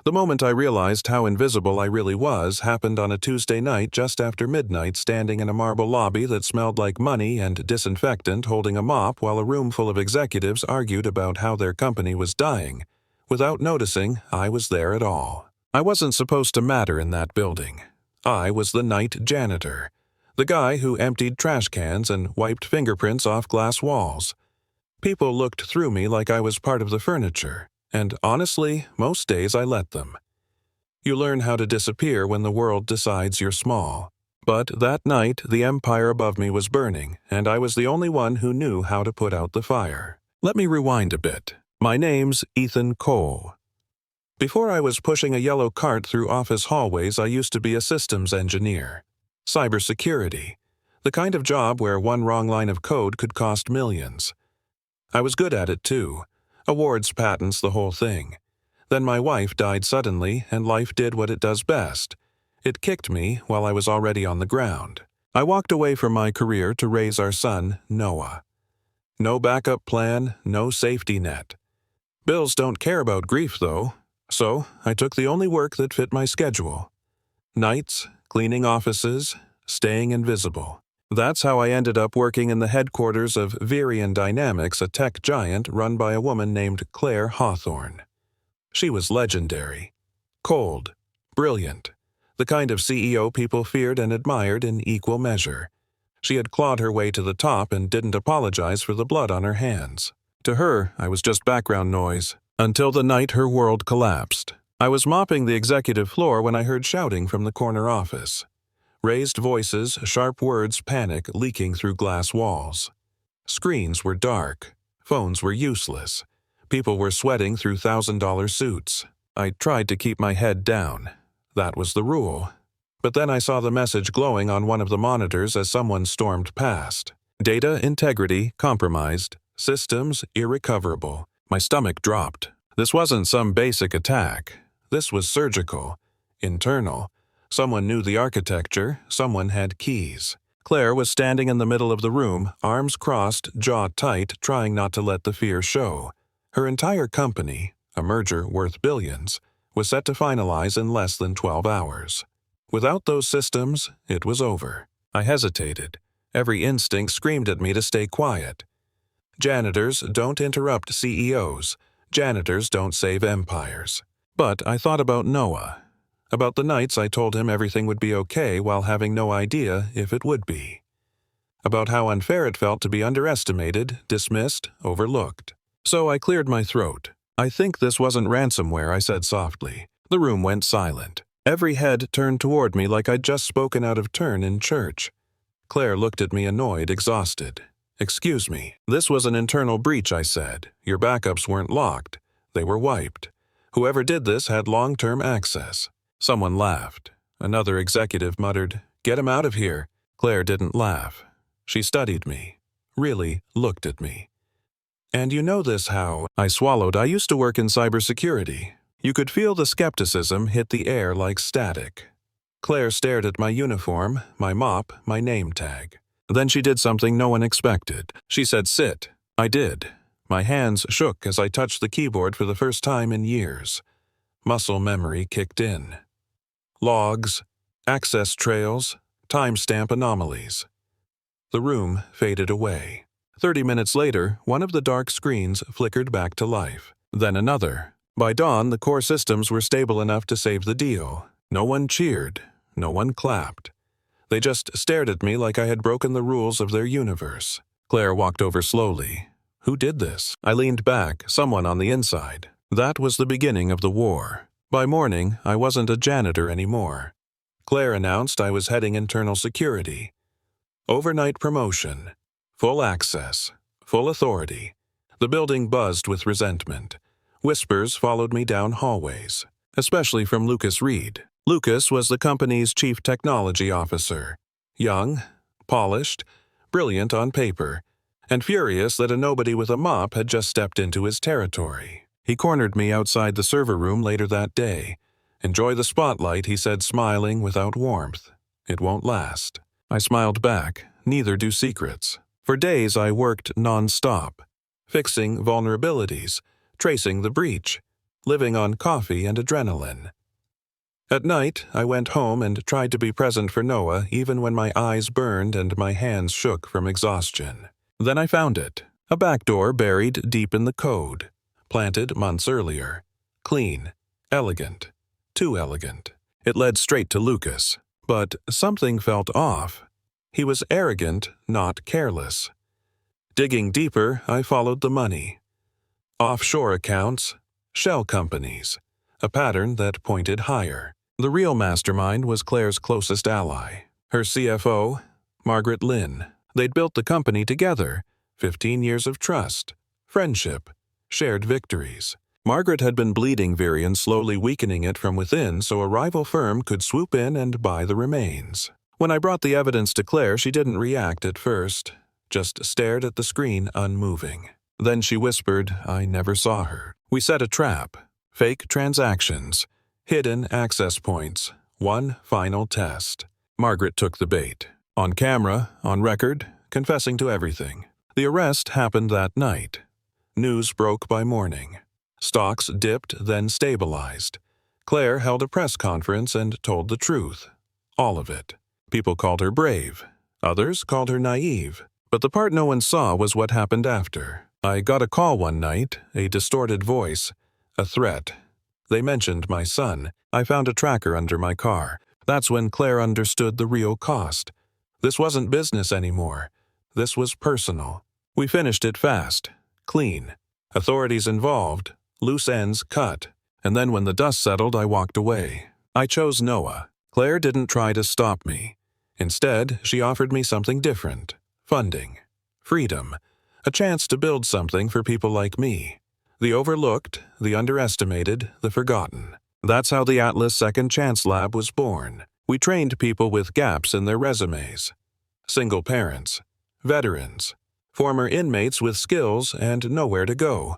The moment I realized how invisible I really was happened on a Tuesday night just after midnight, standing in a marble lobby that smelled like money and disinfectant, holding a mop while a room full of executives argued about how their company was dying. Without noticing, I was there at all. I wasn't supposed to matter in that building. I was the night janitor, the guy who emptied trash cans and wiped fingerprints off glass walls. People looked through me like I was part of the furniture, and honestly, most days I let them. You learn how to disappear when the world decides you're small. But that night, the empire above me was burning, and I was the only one who knew how to put out the fire. Let me rewind a bit. My name's Ethan Cole. Before I was pushing a yellow cart through office hallways, I used to be a systems engineer. Cybersecurity. The kind of job where one wrong line of code could cost millions. I was good at it too. Awards, patents, the whole thing. Then my wife died suddenly, and life did what it does best. It kicked me while I was already on the ground. I walked away from my career to raise our son, Noah. No backup plan, no safety net. Bills don't care about grief, though, so I took the only work that fit my schedule. Nights, cleaning offices, staying invisible. That's how I ended up working in the headquarters of Virion Dynamics, a tech giant run by a woman named Claire Hawthorne. She was legendary. Cold, brilliant, the kind of CEO people feared and admired in equal measure. She had clawed her way to the top and didn't apologize for the blood on her hands. To her, I was just background noise, until the night her world collapsed. I was mopping the executive floor when I heard shouting from the corner office. Raised voices, sharp words, panic leaking through glass walls. Screens were dark. Phones were useless. People were sweating through $1,000 suits. I tried to keep my head down. That was the rule. But then I saw the message glowing on one of the monitors as someone stormed past. Data integrity compromised. Systems irrecoverable. My stomach dropped. This wasn't some basic attack. This was surgical. Internal. Someone knew the architecture, someone had keys. Claire was standing in the middle of the room, arms crossed, jaw tight, trying not to let the fear show. Her entire company, a merger worth billions, was set to finalize in less than 12 hours. Without those systems, it was over. I hesitated. Every instinct screamed at me to stay quiet. Janitors don't interrupt CEOs. Janitors don't save empires. But I thought about Noah. About the nights I told him everything would be okay while having no idea if it would be. About how unfair it felt to be underestimated, dismissed, overlooked. So I cleared my throat. I think this wasn't ransomware, I said softly. The room went silent. Every head turned toward me like I'd just spoken out of turn in church. Claire looked at me annoyed, exhausted. "Excuse me. This was an internal breach," I said. "Your backups weren't locked. They were wiped. Whoever did this had long-term access." Someone laughed. Another executive muttered, "Get him out of here." Claire didn't laugh. She studied me. Really looked at me. "And you know this how?" I swallowed. "I used to work in cybersecurity." You could feel the skepticism hit the air like static. Claire stared at my uniform, my mop, my name tag. Then she did something no one expected. She said, "Sit." I did. My hands shook as I touched the keyboard for the first time in years. Muscle memory kicked in. Logs, access trails, timestamp anomalies. The room faded away. 30 minutes later, one of the dark screens flickered back to life. Then another. By dawn, the core systems were stable enough to save the deal. No one cheered. No one clapped. They just stared at me like I had broken the rules of their universe. Claire walked over slowly. Who did this? I leaned back, someone on the inside. That was the beginning of the war. By morning, I wasn't a janitor anymore. Claire announced I was heading internal security. Overnight promotion. Full access. Full authority. The building buzzed with resentment. Whispers followed me down hallways, especially from Lucas Reed. Lucas was the company's chief technology officer. Young, polished, brilliant on paper, and furious that a nobody with a mop had just stepped into his territory. He cornered me outside the server room later that day. "Enjoy the spotlight," he said, smiling without warmth. "It won't last." I smiled back. Neither do secrets. For days I worked non-stop, fixing vulnerabilities, tracing the breach, living on coffee and adrenaline. At night, I went home and tried to be present for Noah even when my eyes burned and my hands shook from exhaustion. Then I found it, a back door buried deep in the code, planted months earlier. Clean, elegant, too elegant. It led straight to Lucas, but something felt off. He was arrogant, not careless. Digging deeper, I followed the money. Offshore accounts, shell companies, a pattern that pointed higher. The real mastermind was Claire's closest ally, her CFO, Margaret Lynn. They'd built the company together, 15 years of trust, friendship, shared victories. Margaret had been bleeding Virion, slowly weakening it from within so a rival firm could swoop in and buy the remains. When I brought the evidence to Claire, she didn't react at first, just stared at the screen unmoving. Then she whispered, I never saw her. We set a trap, fake transactions, hidden access points, one final test. Margaret took the bait. On camera, on record, confessing to everything. The arrest happened that night. News broke by morning. Stocks dipped, then stabilized. Claire held a press conference and told the truth. All of it. People called her brave. Others called her naive. But the part no one saw was what happened after. I got a call one night, a distorted voice, a threat. They mentioned my son. I found a tracker under my car. That's when Claire understood the real cost. This wasn't business anymore. This was personal. We finished it fast, clean. Authorities involved, loose ends cut. And then when the dust settled, I walked away. I chose Noah. Claire didn't try to stop me. Instead, she offered me something different. Funding. Freedom. A chance to build something for people like me. The overlooked, the underestimated, the forgotten. That's how the Atlas Second Chance Lab was born. We trained people with gaps in their resumes. Single parents, veterans, former inmates with skills and nowhere to go.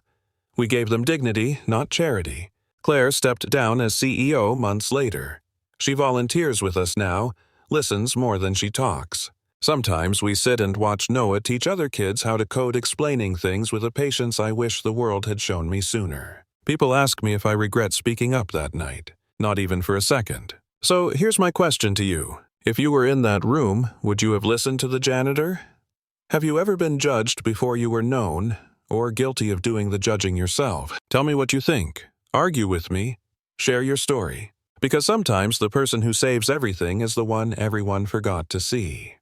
We gave them dignity, not charity. Claire stepped down as CEO months later. She volunteers with us now, listens more than she talks. Sometimes we sit and watch Noah teach other kids how to code explaining things with a patience I wish the world had shown me sooner. People ask me if I regret speaking up that night. Not even for a second. So here's my question to you. If you were in that room, would you have listened to the janitor? Have you ever been judged before you were known, or guilty of doing the judging yourself? Tell me what you think. Argue with me. Share your story. Because sometimes the person who saves everything is the one everyone forgot to see.